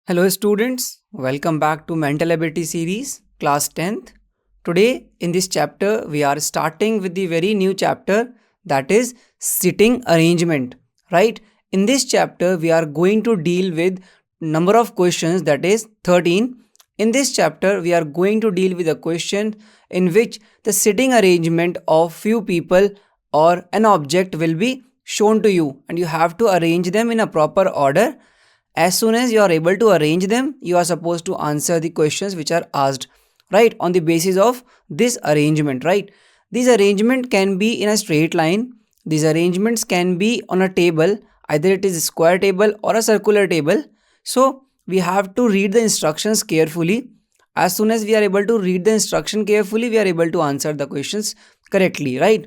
Hello students, welcome back to Mental Ability series, class 10th. Today in this chapter we are starting with the very new chapter, that is sitting arrangement, right? In this chapter we are going to deal with number of questions, that is 13. In this chapter we are going to deal with a question in which the sitting arrangement of few people or an object will be shown to you and you have to arrange them in a proper order. As soon as you are able to arrange them, you are supposed to answer the questions which are asked, right, on the basis of this arrangement, right? This arrangement can be in a straight line. These arrangements can be on a table, either it is a square table or a circular table. So we have to read the instructions carefully. As soon as we are able to read the instruction carefully, we are able to answer the questions correctly, right?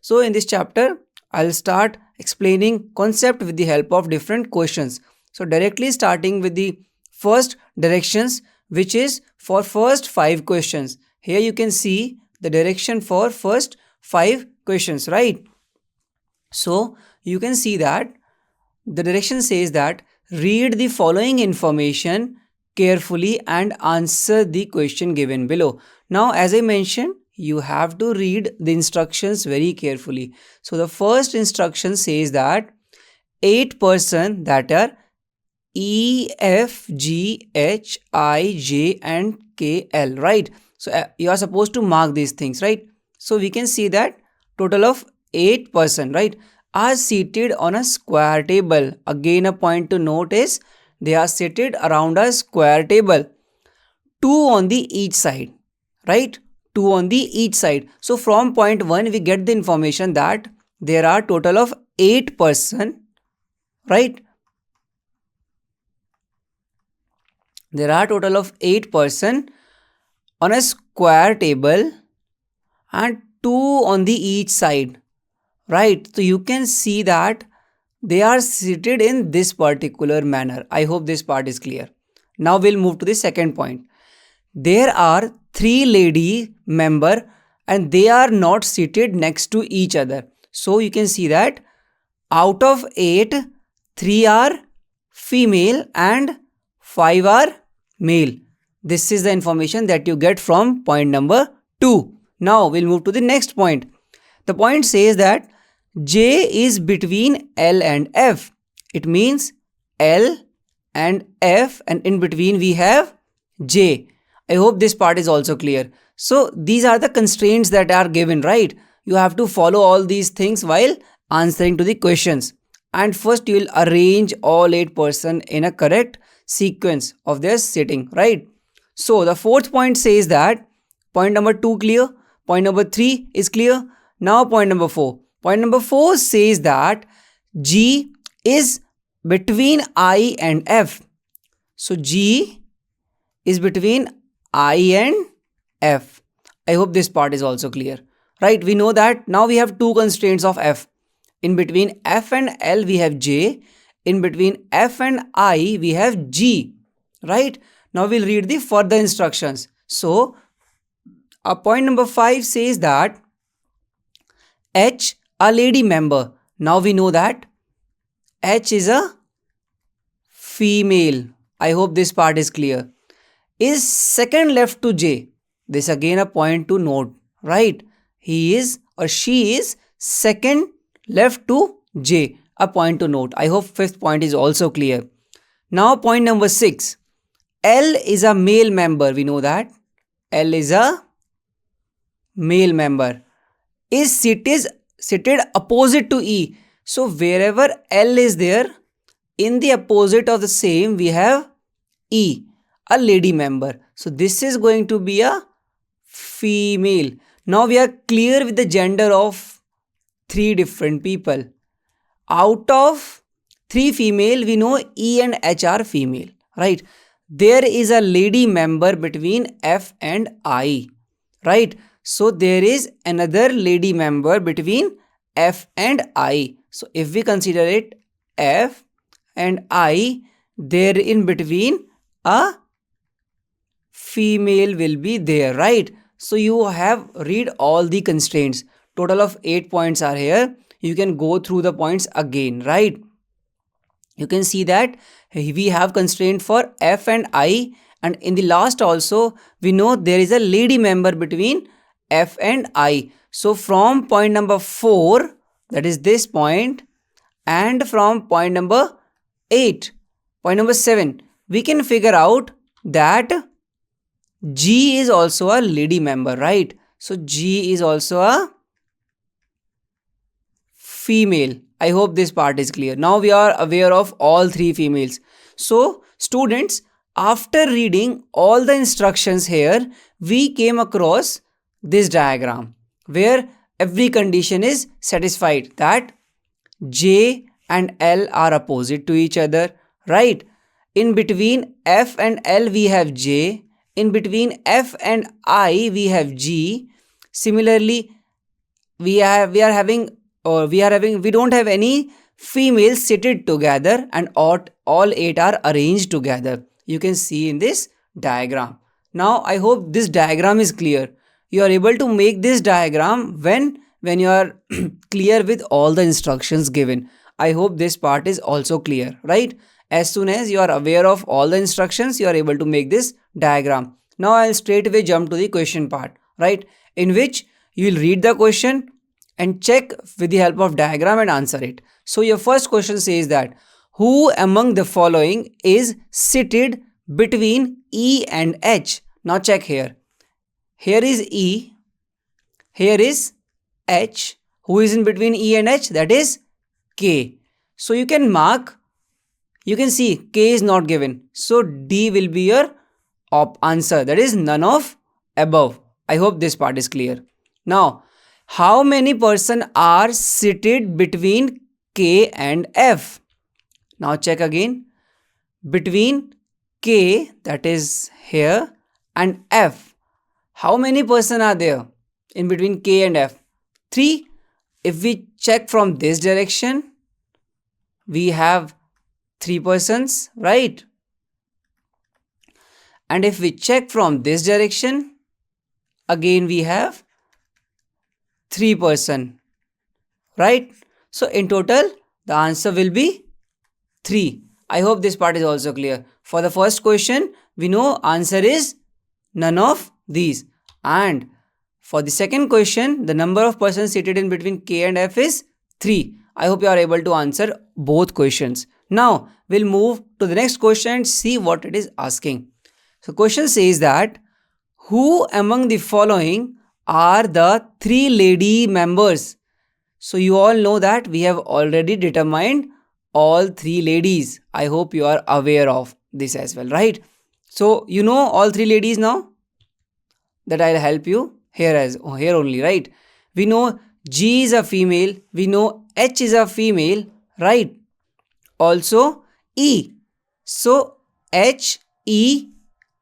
So in this chapter I'll start explaining concept with the help of different questions. So directly starting with the first directions, which is for first 5 questions. Here you can see the direction for first 5 questions, right? So you can see that the direction says that read the following information carefully and answer the question given below. Now, as I mentioned, you have to read the instructions very carefully. So the first instruction says that 8 persons, that are E, F, G, H, I, J and K, L, right? So you are supposed to mark these things, right? So we can see that total of 8 persons, right, are seated on a square table. Again, a point to note is they are seated around a square table. 2 on the each side, right? 2 on the each side. So from point 1 we get the information that there are total of 8 persons, right? There are total of 8 persons on a square table and 2 on the each side, right? So you can see that they are seated in this particular manner. I hope this part is clear. Now we'll move to the second point. There are 3 lady member and they are not seated next to each other. So you can see that out of 8, 3 are female and 5 are male. This is the information that you get from point number 2. Now we'll move to the next point. The point says that J is between L and F. It means L and F, and in between we have J. I hope this part is also clear. So these are the constraints that are given, right? You have to follow all these things while answering to the questions. And first you will arrange all 8 persons in a correct sequence of their sitting, right? So the fourth point says that point number 2 clear, point number 3 is clear. Now point number 4. Point number 4 says that G is between I and F. So G is between I and F. I hope this part is also clear, right? We know that now we have 2 constraints of F. In between F and L we have J. In between F and I we have G, right? Now we'll read the further instructions. So point number 5 says that H, a lady member. Now we know that H is a female. I hope this part is clear. Is second left to J. This again a point to note, right? He is or she is second left to J. A point to note. I hope fifth point is also clear. Now point number 6. L is a male member. We know that L is a male member. Is seated opposite to E. So wherever L is there, in the opposite of the same we have E, a lady member. So this is going to be a female. Now we are clear with the gender of 3 different people. Out of 3 female, we know E and H are female, right? There is a lady member between F and I, right? So there is another lady member between F and I. So if we consider it F and I, there in between a female will be there, right? So you have read all the constraints. Total of 8 points are here. You can go through the points again, right? You can see that we have constraint for F and I, and in the last also we know there is a lady member between F and I. So from point number 4, that is this point, and from point number 8, point number 7, we can figure out that G is also a lady member, right? So G is also a female. I hope this part is clear. Now we are aware of all three females. So students, after reading all the instructions here, we came across this diagram where every condition is satisfied, that J and L are opposite to each other, right? In between F and L we have J. In between F and I we have G. Similarly, we don't have any females seated together, and all 8 are arranged together. You can see in this diagram. Now I hope this diagram is clear. You are able to make this diagram when you are clear with all the instructions given. I hope this part is also clear, right? As soon as you are aware of all the instructions, you are able to make this diagram. Now I'll straight away jump to the question part, right? In which you will read the question and check with the help of diagram and answer it. So your first question says that who among the following is seated between E and H? Now check here. Here is E. Here is H. Who is in between E and H? That is K. So you can mark. You can see K is not given. So D will be your answer. That is none of above. I hope this part is clear. Now, how many persons are seated between K and F? Now check again. Between K, that is here, and F, how many persons are there in between K and F? 3. If we check from this direction, we have 3 persons, right? And if we check from this direction, again we have 3 persons, right? So in total, the answer will be 3. I hope this part is also clear. For the first question, we know answer is none of these. And for the second question, the number of persons seated in between K and F is 3. I hope you are able to answer both questions. Now, we'll move to the next question and see what it is asking. So, question says that who among the following are the 3 lady members? So, you all know that we have already determined all 3 ladies. I hope you are aware of this as well, right? So, you know all 3 ladies now? That I'll help you here only, right? We know G is a female. We know H is a female, right? Also E. So H, E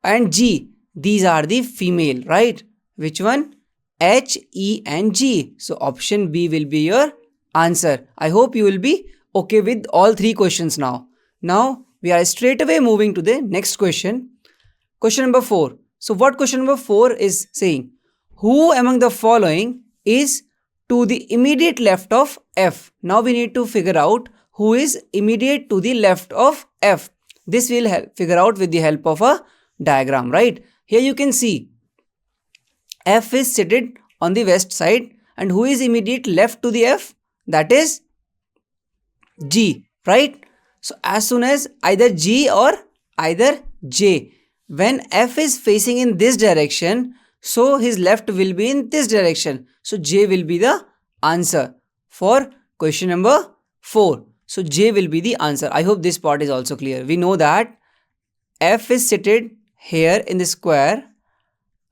and G, these are the female, right? Which one? H, E and G. So option B will be your answer. I hope you will be okay with all 3 questions now. Now we are straight away moving to the next question. Question number 4. So what question number 4 is saying? Who among the following is to the immediate left of F? Now we need to figure out who is immediate to the left of F. This will figure out with the help of a diagram, right? Here you can see F is seated on the west side, and who is immediate left to the F? That is G, right? So as soon as either G or either J, when F is facing in this direction, so his left will be in this direction. So J will be the answer for question number 4. So J will be the answer. I hope this part is also clear. We know that F is seated here in the square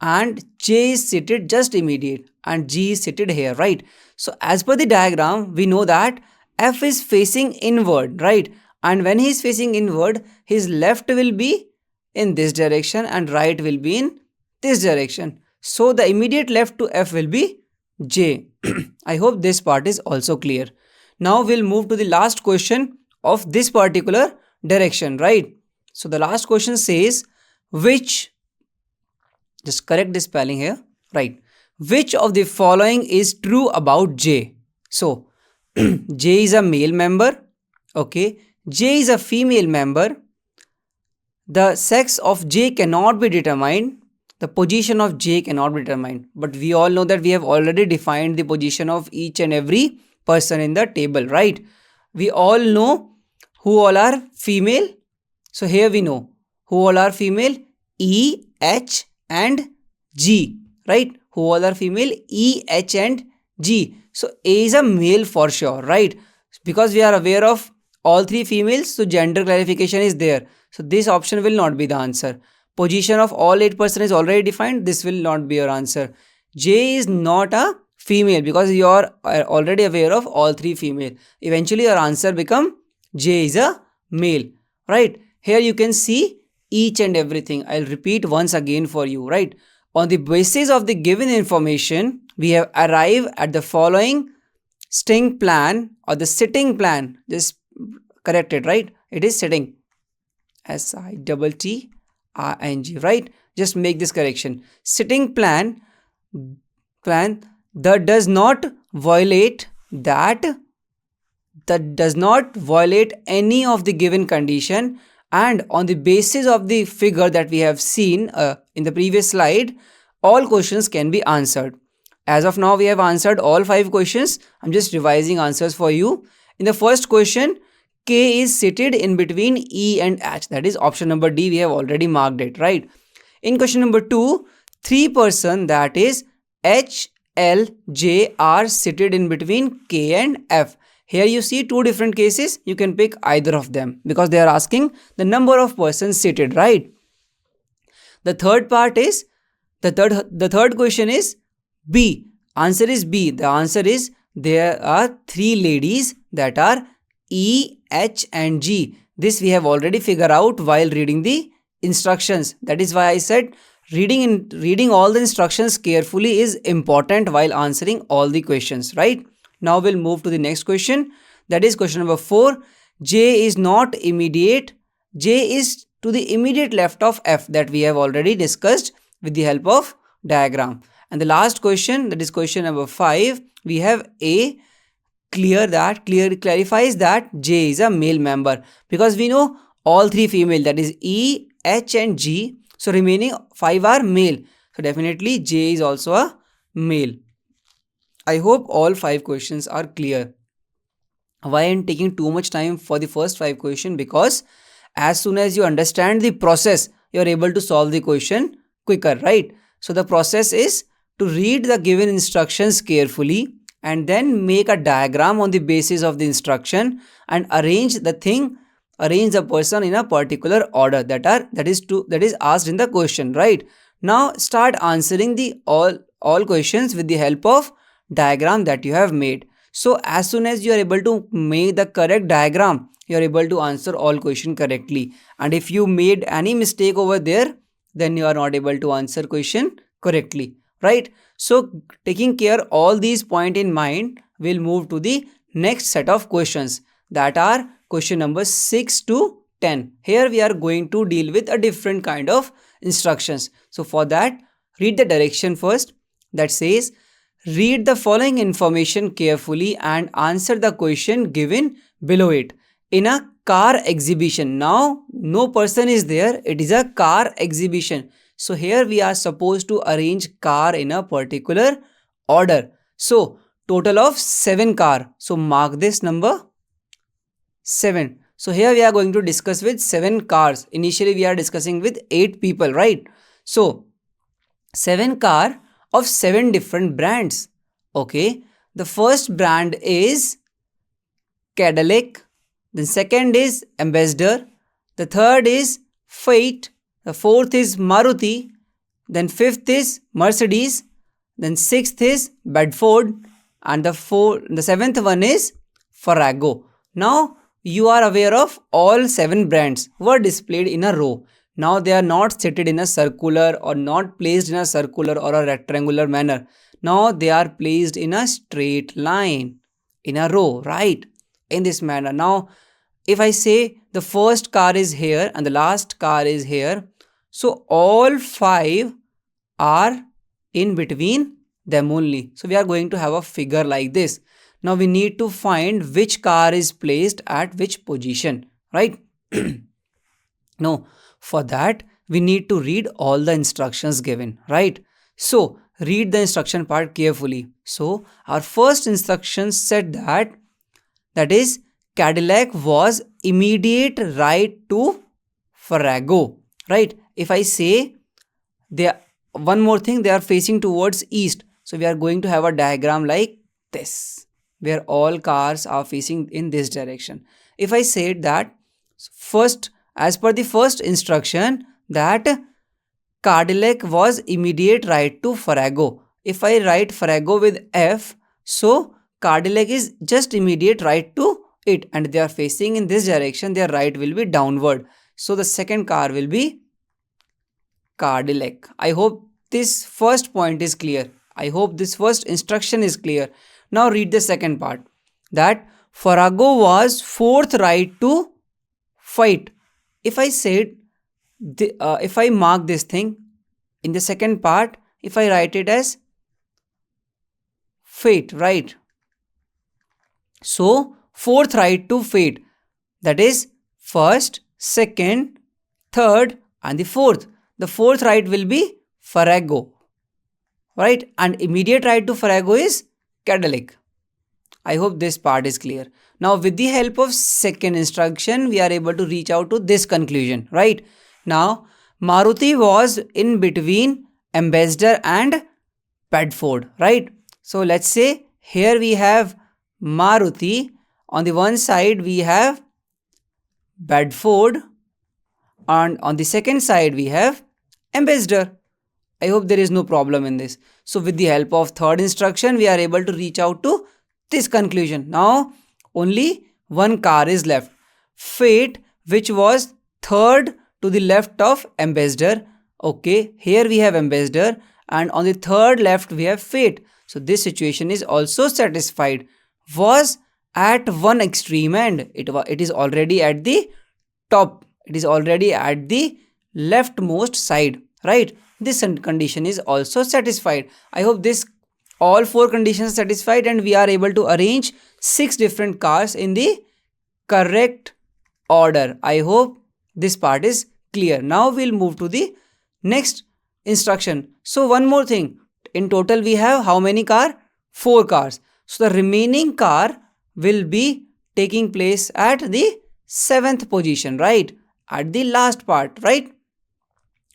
and J is seated just immediate and G is seated here, right? So as per the diagram, we know that F is facing inward, right? And when he is facing inward, his left will be in this direction and right will be in this direction. So the immediate left to F will be J. I hope this part is also clear. Now we'll move to the last question of this particular direction, right? So the last question says which, just correct the spelling here, right? Which of the following is true about J? So J is a male member, okay? J is a female member. The sex of J cannot be determined. The position of J cannot be determined. But we all know that we have already defined the position of each and every person in the table, right? We all know who all are female. So here we know who all are female. E, H and G, right? Who all are female? E, H and G. So A is a male for sure, right? Because we are aware of all three females, so gender clarification is there. So this option will not be the answer. Position of all 8 persons is already defined. This will not be your answer. J is not a female because you are already aware of all three female. Eventually your answer become J is a male, right? Here you can see each and everything. I'll repeat once again for you, right? On the basis of the given information, we have arrived at the following sitting plan or the sitting plan. Just correct it, right? It is sitting. SITTING, right? Just make this correction. Sitting plan that does not violate any of the given condition, and on the basis of the figure that we have seen in the previous slide, all questions can be answered. As of now, we have answered all 5 questions. I'm just revising answers for you. In the first question, K is seated in between E and H. That is option number D. We have already marked it, right? In question number 2, 3 persons, that is H, L, J are seated in between K and F. Here you see 2 different cases. You can pick either of them because they are asking the number of persons seated, right? The third part is, the third question is B. Answer is B. The answer is there are 3 ladies that are E, H and G. This we have already figured out while reading the instructions. That is why I said reading all the instructions carefully is important while answering all the questions, right? Now we'll move to the next question. That is question number 4. J is not immediate. J is to the immediate left of F, that we have already discussed with the help of diagram. And the last question, that is question number 5, we have A. Clarifies that J is a male member because we know all 3 female, that is E, H and G. So remaining 5 are male. So definitely J is also a male. I hope all 5 questions are clear. Why I'm taking too much time for the first 5 questions? Because as soon as you understand the process, you are able to solve the question quicker, right? So the process is to read the given instructions carefully and then make a diagram on the basis of the instruction and arrange the person in a particular order that is asked in the question, right? Now start answering the all questions with the help of diagram that you have made. So as soon as you are able to make the correct diagram, you are able to answer all question correctly. And if you made any mistake over there, then you are not able to answer question correctly, right? So taking care all these points in mind, we'll move to the next set of questions, that are question number 6 to 10. Here we are going to deal with a different kind of instructions. So for that, read the direction first, that says read the following information carefully and answer the question given below it. In a car exhibition, now no person is there, it is a car exhibition. So here we are supposed to arrange car in a particular order. So total of 7 car. So mark this number 7. So here we are going to discuss with 7 cars. Initially we are discussing with 8 people, right? So 7 car of 7 different brands. Okay. The first brand is Cadillac. Then second is Ambassador. The third is Fiat. The fourth is Maruti. Then fifth is Mercedes. Then sixth is Bedford. And the seventh one is Farrago. Now you are aware of all 7 brands were displayed in a row. Now they are not seated in a circular or not placed in a circular or a rectangular manner. Now they are placed in a straight line in a row, right? In this manner. Now if I say the first car is here and the last car is here, so all 5 are in between them only. So we are going to have a figure like this. Now we need to find which car is placed at which position. right? No, for that we need to read all the instructions given, right? So read the instruction part carefully. So our first instruction said that is Cadillac was immediate right to Farrago, right? If I say they one more thing, they are facing towards east, so we are going to have a diagram like this where all cars are facing in this direction. If I said that first, as per the first instruction, that Cadillac was immediate right to Farrago. If I write Farrago with F, so Cadillac is just immediate right to it, and they are facing in this direction, their right will be downward. So the second car will be Cadillac. I hope this first point is clear. I hope this first instruction is clear. Now read the second part. That Farrago was fourth right to fight. If I said, if I mark this thing in the second part, if I write it as fate, right? So fourth right to fate. That is first, second, third, and the fourth. The fourth right will be Farrago, right? And immediate right to Farrago is Cadillac. I hope this part is clear. Now with the help of second instruction, we are able to reach out to this conclusion, right? Now Maruti was in between Ambassador and Bedford, right? So let's say here we have Maruti, on the one side we have Bedford, and on the second side we have Ambassador. I hope there is no problem in this. So with the help of third instruction, we are able to reach out to this conclusion. Now only one car is left, Fate, which was third to the left of Ambassador. Okay, here we have Ambassador, and on the third left we have Fate. So this situation is also satisfied. Was at one extreme end, it is already at the top, it is already at the leftmost side, right? This condition is also satisfied. I hope this all four conditions satisfied, and we are able to arrange 6 different cars in the correct order. I hope this part is clear. Now we'll move to the next instruction. So one more thing, in total we have how many car? 4 cars. So the remaining car will be taking place at the 7th position, right? At the last part, right?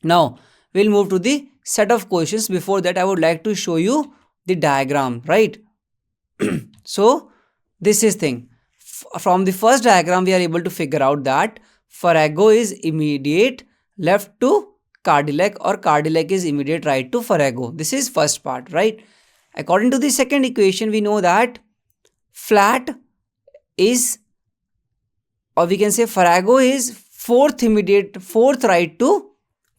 Now we'll move to the set of questions. Before that, I would like to show you the diagram, right? So this is thing. From the first diagram, we are able to figure out that Farrago is immediate left to Cadillac, or Cadillac is immediate right to Farrago. This is first part, right? According to the second equation, we know that flat is, or we can say Farrago is fourth right to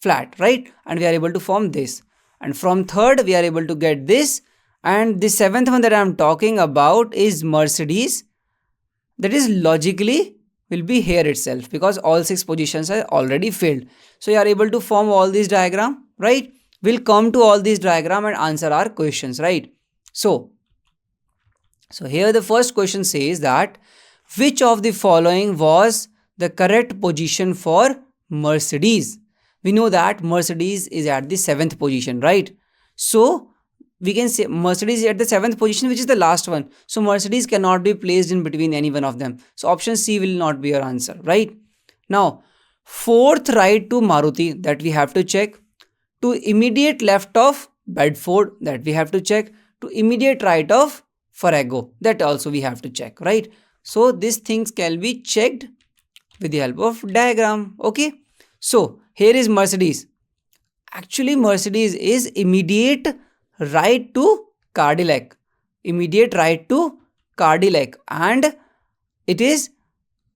flat, right? And we are able to form this. And from third, we are able to get this. And the 7th one that I am talking about is Mercedes. That is logically will be here itself, because all 6 positions are already filled. So you are able to form all these diagram, right? We'll come to all these diagram and answer our questions, right? So here the first question says that which of the following was the correct position for Mercedes? We know that Mercedes is at the 7th position, right? So we can say Mercedes is at the 7th position, which is the last one. So Mercedes cannot be placed in between any one of them. So option C will not be your answer, right? Now, fourth right to Maruti, that we have to check. To immediate left of Bedford, that we have to check. To immediate right of Farrago, that also we have to check, right? So these things can be checked with the help of diagram, okay? So here is Mercedes. Actually, Mercedes is immediate right to Cadillac. Immediate right to Cadillac. And it is,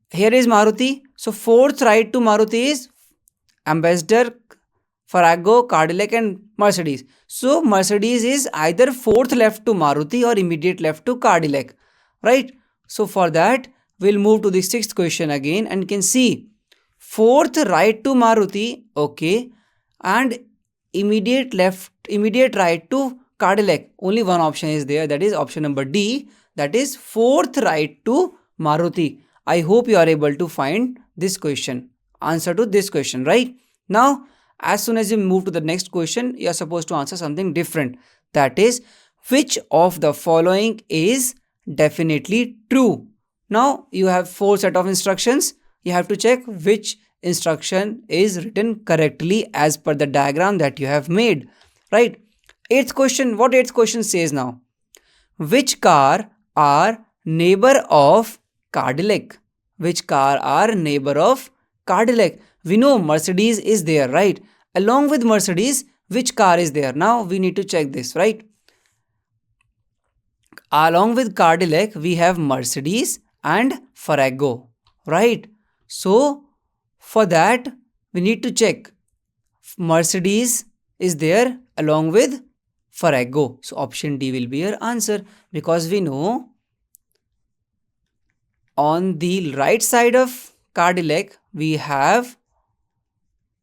here is Maruti. So fourth right to Maruti is Ambassador, Farrago, Cadillac and Mercedes. So Mercedes is either fourth left to Maruti or immediate left to Cadillac, right? So for that, we'll move to the 6th question again and can see fourth right to Maruti, okay, and immediate right to Cadillac. Only one option is there, that is option number D, that is fourth right to Maruti. I hope you are able to find this question, answer to this question, right? Now, as soon as you move to the next question, you are supposed to answer something different. That is, which of the following is definitely true? Now, you have 4 set of instructions. You have to check which instruction is written correctly as per the diagram that you have made, right? Eighth question, what eighth question says now? Which car are neighbor of Cadillac? Which car are neighbor of Cadillac? We know Mercedes is there, right? Along with Mercedes, which car is there? Now we need to check this, right? Along with Cadillac, we have Mercedes and Farrago, right? So for that, we need to check Mercedes is there along with Farrago. So option D will be your answer, because we know on the right side of Cadillac we have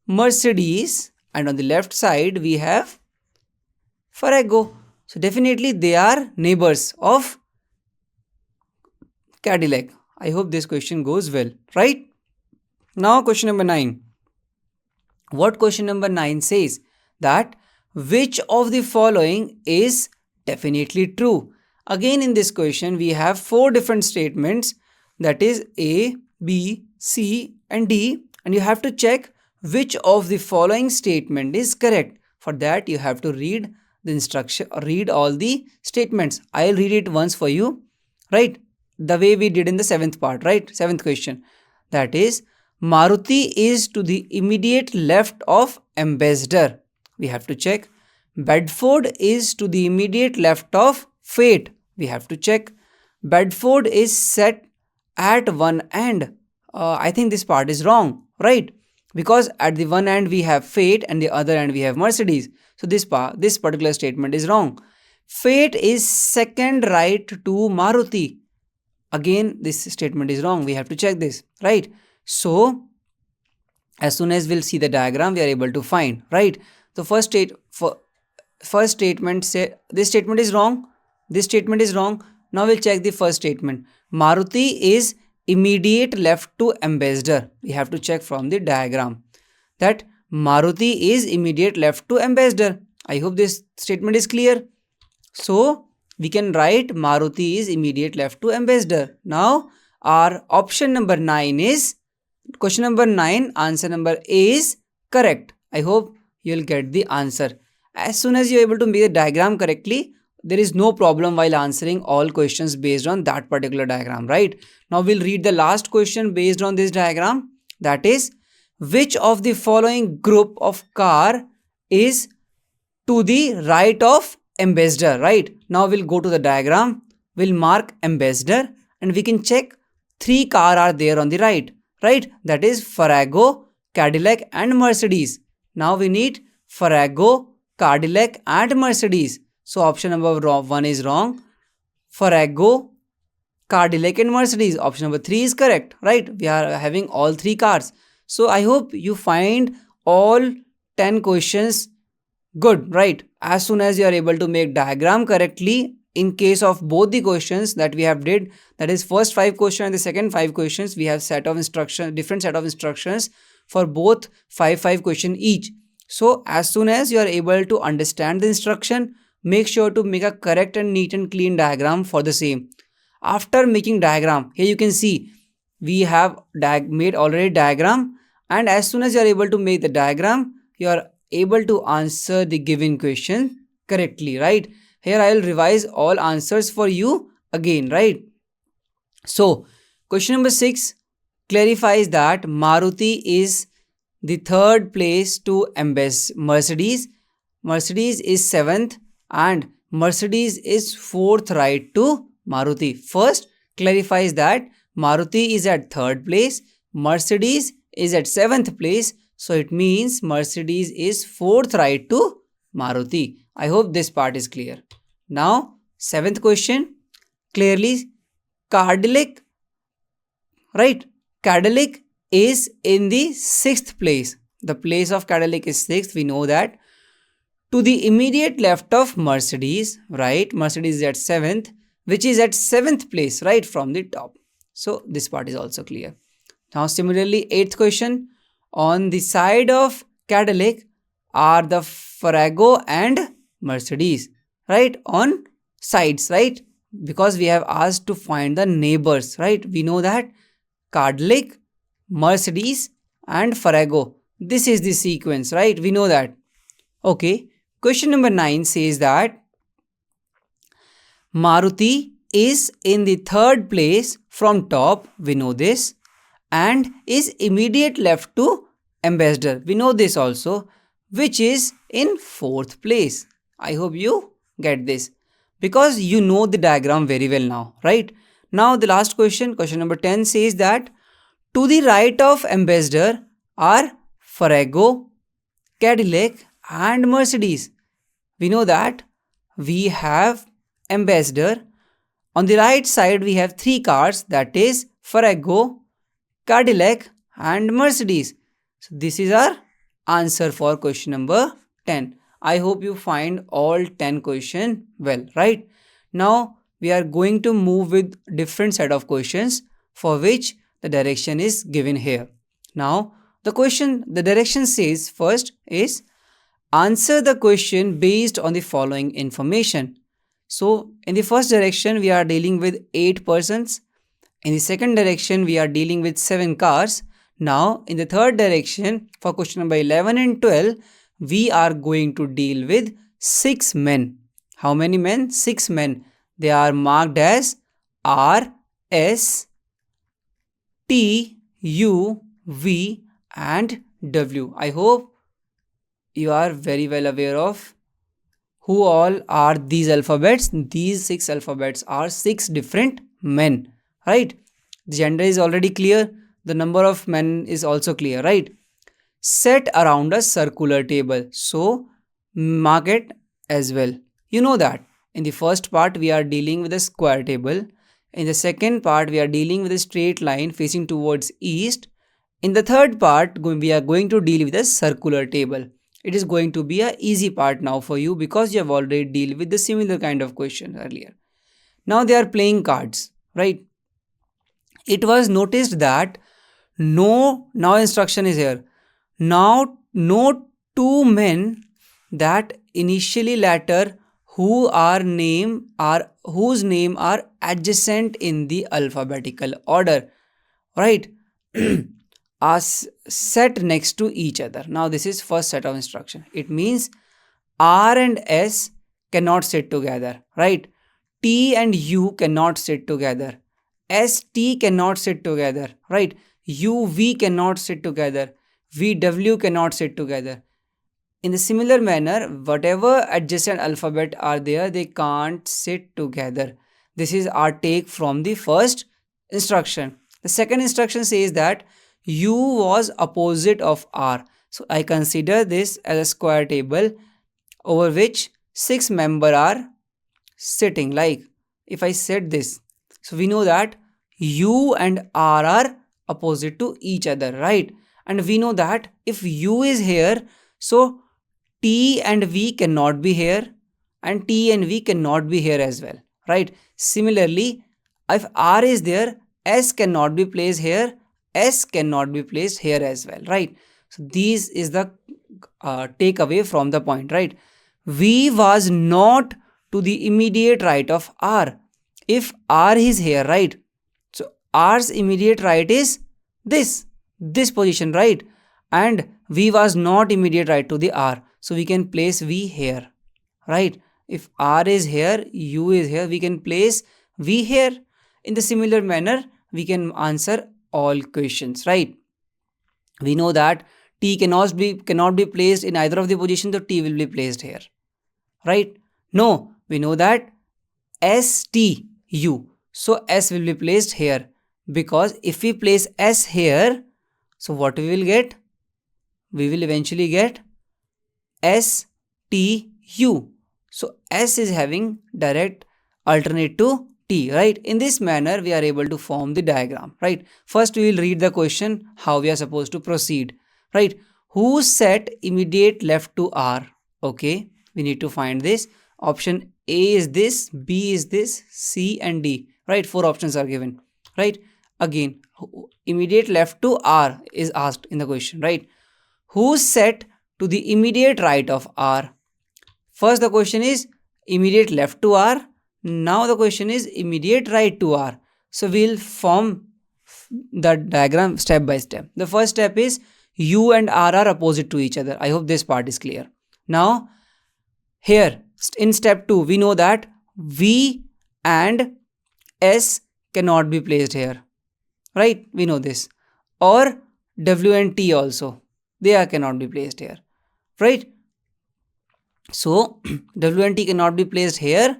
Mercedes and on the left side we have Farrago. So definitely they are neighbors of Cadillac. I hope this question goes well, right? Now question number 9. What question number 9 says? That which of the following is definitely true? Again, in this question we have 4 different statements, that is A, B, C and D, and you have to check which of the following statement is correct. For that you have to read the instruction, read all the statements. I'll read it once for you, right? The way we did in the 7th part, right? 7th question. That is, Maruti is to the immediate left of Ambassador. We have to check. Bedford is to the immediate left of Fate. We have to check. Bedford is set at one end. I think this part is wrong, right? Because at the one end we have Fate and the other end we have Mercedes. So this particular statement is wrong. Fate is second right to Maruti. Again, this statement is wrong. We have to check this, right? So as soon as we'll see the diagram, we are able to find, right? The first statement say this statement is wrong. This statement is wrong. Now we'll check the first statement. Maruti is immediate left to Ambassador. We have to check from the diagram that Maruti is immediate left to Ambassador. I hope this statement is clear. So we can write Maruti is immediate left to Ambassador. Now our option number 9 is, question number 9, answer number A is correct. I hope you'll get the answer. As soon as you're able to make the diagram correctly, there is no problem while answering all questions based on that particular diagram, right? Now we'll read the last question based on this diagram. That is, which of the following group of car is to the right of Ambassador, right? Now we'll go to the diagram, we'll mark Ambassador and we can check 3 cars are there on the right, right? That is Farrago, Cadillac and Mercedes. Now we need Farrago, Cadillac and Mercedes. So option number 1 is wrong. Farrago, Cadillac and Mercedes. Option number 3 is correct, right? We are having all 3 cars. So I hope you find all 10 questions good, right? As soon as you are able to make diagram correctly, in case of both the questions that we have did, that is first 5 questions and the second 5 questions, we have set of instructions, different set of instructions for both 5 question each. So as soon as you are able to understand the instruction, make sure to make a correct and neat and clean diagram for the same. After making diagram, here you can see we have made already diagram, and as soon as you are able to make the diagram, you are able to answer the given question correctly, right? Here I will revise all answers for you again, right? So question number 6 clarifies that Maruti is the third place to Mercedes. Mercedes is 7th and Mercedes is 4th right to Maruti. First clarifies that Maruti is at 3rd place, Mercedes is at 7th place. So it means Mercedes is 4th right to Maruti. I hope this part is clear. Now 7th question, clearly Cadillac, right? Cadillac is in the 6th place. The place of Cadillac is 6th, we know that. To the immediate left of Mercedes, right? Mercedes is at 7th, which is at 7th place, right from the top. So this part is also clear. Now similarly, eighth question, on the side of Cadillac are the Farrago and Mercedes, right? On sides, right? Because we have asked to find the neighbors, right? We know that Cadillac, Mercedes and Farrago. This is the sequence, right? We know that. Okay. Question number 9 says that Maruti is in the third place from top. We know this. And is immediate left to Ambassador. We know this also, which is in fourth place. I hope you get this because you know the diagram very well now, right? Now the last question, question number 10 says that to the right of Ambassador are Farrago, Cadillac and Mercedes. We know that we have Ambassador. On the right side we have three cars, that is Farrago, Cadillac and Mercedes. So this is our answer for question number 10. I hope you find all 10 questions well, right? Now we are going to move with different set of questions for which the direction is given here. Now the direction says first is answer the question based on the following information. So in the first direction we are dealing with 8 persons. In the second direction, we are dealing with 7 cars. Now, in the third direction, for question number 11 and 12, we are going to deal with 6 men. How many men? 6 men. They are marked as R, S, T, U, V and W. I hope you are very well aware of who all are these alphabets. These 6 alphabets are 6 different men. Right? The gender is already clear. The number of men is also clear, right? Set around a circular table. So, mark it as well. You know that. In the first part, we are dealing with a square table. In the second part, we are dealing with a straight line facing towards east. In the third part, we are going to deal with a circular table. It is going to be an easy part now for you because you have already dealt with the similar kind of question earlier. Now they are playing cards, right? It was noticed that now instruction is here. Now no 2 men that initially letter whose name are adjacent in the alphabetical order, right? Are set next to each other. Now this is first set of instruction. It means R and S cannot sit together, right? T and U cannot sit together. ST cannot sit together, right? UV cannot sit together. VW cannot sit together. In the similar manner, whatever adjacent alphabet are there, they can't sit together. This is our take from the first instruction. The second instruction says that U was opposite of R. So I consider this as a square table over which 6 members are sitting. Like if I set this, so we know that U and R are opposite to each other, right? And we know that if U is here, so T and V cannot be here and T and V cannot be here as well, right? Similarly, if R is there, S cannot be placed here, S cannot be placed here as well, right? So this is the takeaway from the point, right? V was not to the immediate right of R. If R is here, right? So R's immediate right is this position, right? And V was not immediate right to the R. So we can place V here, right? If R is here, U is here, we can place V here. In the similar manner, we can answer all questions, right? We know that T cannot be placed in either of the positions, so T will be placed here, right? No, we know that STU, so S will be placed here, because if we place S here, so what we will get? We will eventually get STU. So S is having direct alternate to T, right? In this manner, we are able to form the diagram, right? First, we will read the question, how we are supposed to proceed, right? Who set immediate left to R? Okay, we need to find this. Option A is this, B is this, C and D, right? 4 options are given, right? Again, Immediate left to R is asked in the question, right? Who's set to the immediate right of R? First the question is immediate left to R. Now the question is immediate right to R. So we'll form the diagram step by step. The first step is U and R are opposite to each other. I hope this part is clear. Now here in step 2 we know that V and S cannot be placed here, right? We know this. Or W and T also, they cannot be placed here, right? So W and T cannot be placed here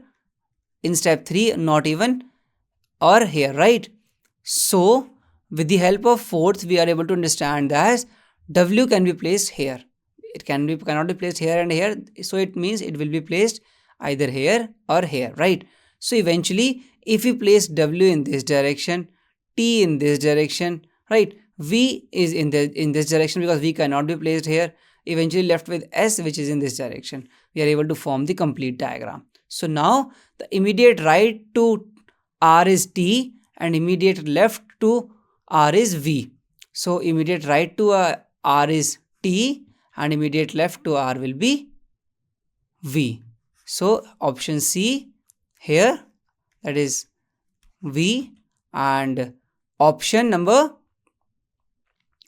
in step 3, not even or here, right? So with the help of fourth we are able to understand that W can be placed here. It cannot be placed here and here, so it means it will be placed either here or here, right? So eventually if we place W in this direction, T in this direction, right, V is in this direction because V cannot be placed here, eventually left with S which is in this direction, we are able to form the complete diagram. So now the immediate right to R is T and immediate left to R is V. So immediate right to R is T and immediate left to R will be V. So option C here, that is V, and option number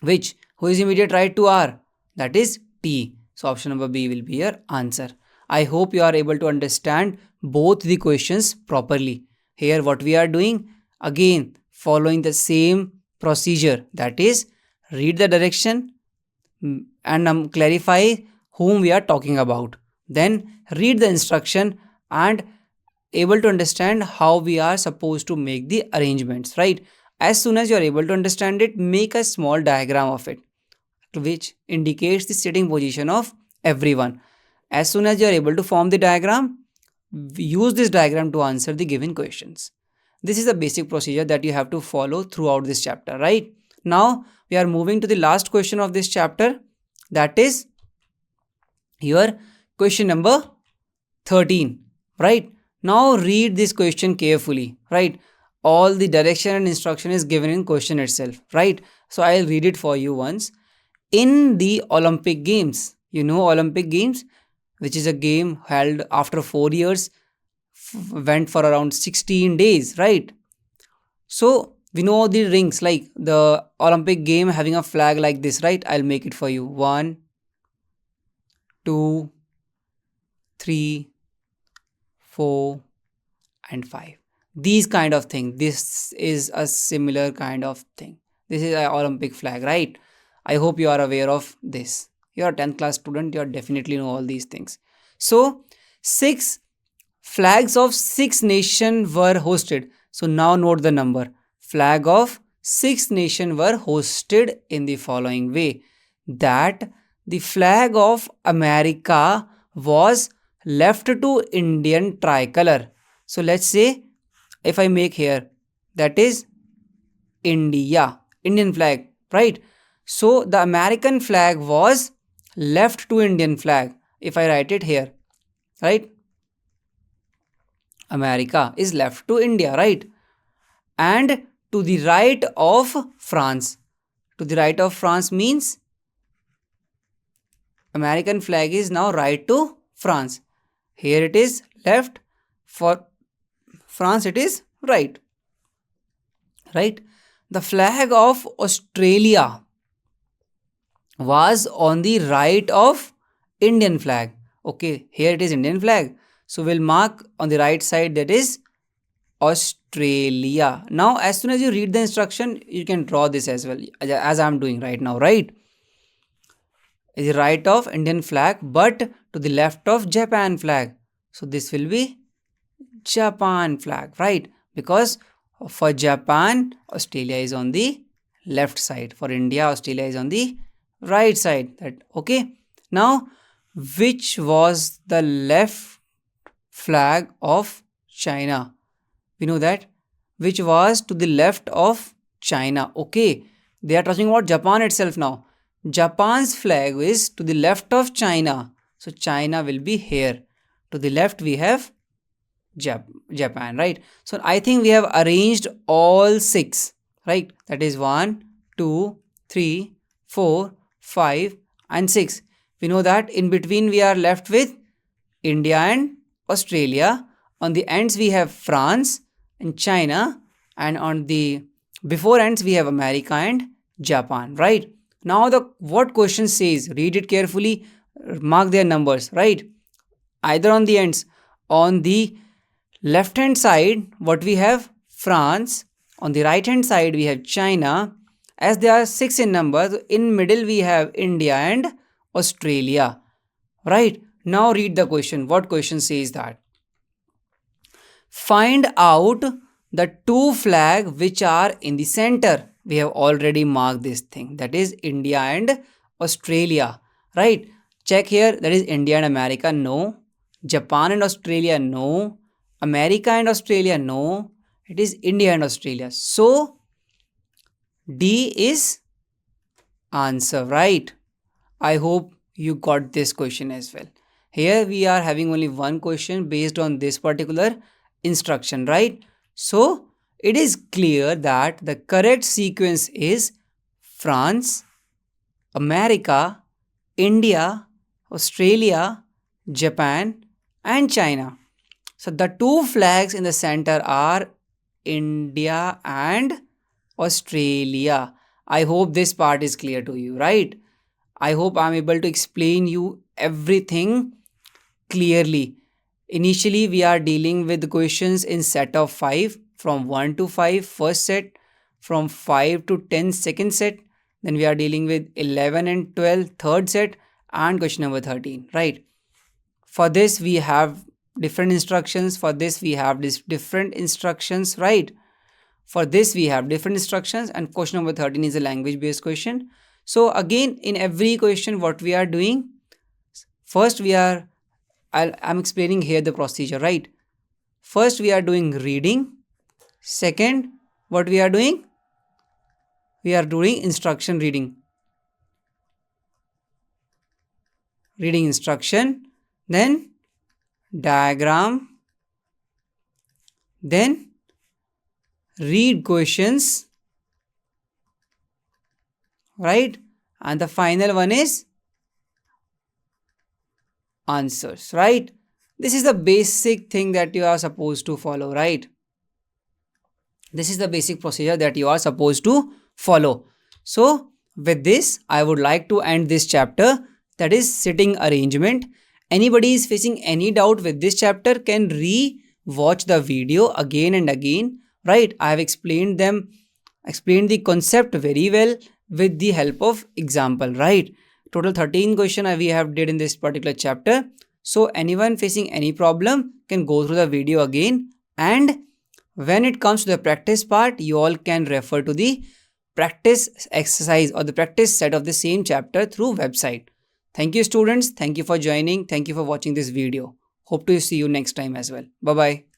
which, who is immediate right to R, that is T. So option number B will be your answer. I hope you are able to understand both the questions properly. Here what we are doing, again following the same procedure, that is read the direction and clarify whom we are talking about. Then read the instruction and able to understand how we are supposed to make the arrangements, right? As soon as you are able to understand it, make a small diagram of it which indicates the sitting position of everyone. As soon as you are able to form the diagram, use this diagram to answer the given questions. This is the basic procedure that you have to follow throughout this chapter, right? Now we are moving to the last question of this chapter, that is your question number 13, right? Now read this question carefully, right? All the direction and instruction is given in question itself, right? So I'll read it for you once. In the Olympic Games, you know Olympic Games, which is a game held after 4 years, went for around 16 days, right? So we know the rings, like the Olympic game having a flag like this, right? I'll make it for you. 1, 2, 3, 4 and 5. These kind of thing. This is a similar kind of thing. This is an Olympic flag, right? I hope you are aware of this. You are a 10th class student, you definitely know all these things. So 6 flags of 6 nations were hosted. So now note the number. Flag of 6 nations were hosted in the following way, that the flag of America was left to Indian tricolor. So let's say if I make here, that is India, Indian flag, right? So the American flag was left to Indian flag. If I write it here, right? America is left to India, right? And to the right of France. To the right of France means American flag is now right to France. Here it is left, for France it is right. Right? The flag of Australia was on the right of Indian flag. Okay, here it is Indian flag. So we'll mark on the right side, that is Australia. Now as soon as you read the instruction, you can draw this as well, as I'm doing right now, right? Is the right of Indian flag but to the left of Japan flag. So this will be Japan flag, right? Because for Japan, Australia is on the left side. For India, Australia is on the right side. That okay? Now, which was the left flag of China? We know that. Which was to the left of China. Okay, they are talking about Japan itself now. Japan's flag is to the left of China. So China will be here. To the left we have Japan, right? So I think we have arranged all 6, right? That is 1, 2, 3, 4, 5 and 6. We know that in between we are left with India and Australia. On the ends we have France and China, and on the before ends we have America and Japan, right? Now the what question says, read it carefully, mark their numbers, right? Either on the ends. On the left hand side, what we have? France. On the right hand side, we have China. As they are 6 in number, in middle we have India and Australia. Right? Now read the question. What question says that? Find out the two flags which are in the center. We have already marked this thing. That is India and Australia. Right? Check here. That is India and America. No. Japan and Australia. No. America and Australia. No. It is India and Australia. So D is answer, right? I hope you got this question as well. Here we are having only one question based on this particular instruction, right? So it is clear that the correct sequence is France, America, India, Australia, Japan and China. So the two flags in the center are India and Australia. I hope this part is clear to you, right? I hope I'm able to explain you everything clearly. Initially, we are dealing with questions in set of 5 from 1 to 5 first set, from 5 to 10 second set. Then we are dealing with 11 and 12 third set and question number 13, right? For this, we have different instructions. For this we have different instructions, right? For this we have different instructions, and question number 13 is a language based question. So again, in every question what we are doing, first I'm explaining here the procedure, right? First we are doing reading. Second, what we are doing? We are doing instruction reading. Reading instruction, then diagram, then read questions, right? And the final one is answers, right? This is the basic thing that you are supposed to follow, right? This is the basic procedure that you are supposed to follow. So with this, I would like to end this chapter, that is sitting arrangement. Anybody is facing any doubt with this chapter can re-watch the video again and again, right? I have explained the concept very well with the help of example, right? Total 13 question we have did in this particular chapter. So anyone facing any problem can go through the video again, and when it comes to the practice part, you all can refer to the practice exercise or the practice set of the same chapter through website. Thank you students. Thank you for joining. Thank you for watching this video. Hope to see you next time as well. Bye-bye.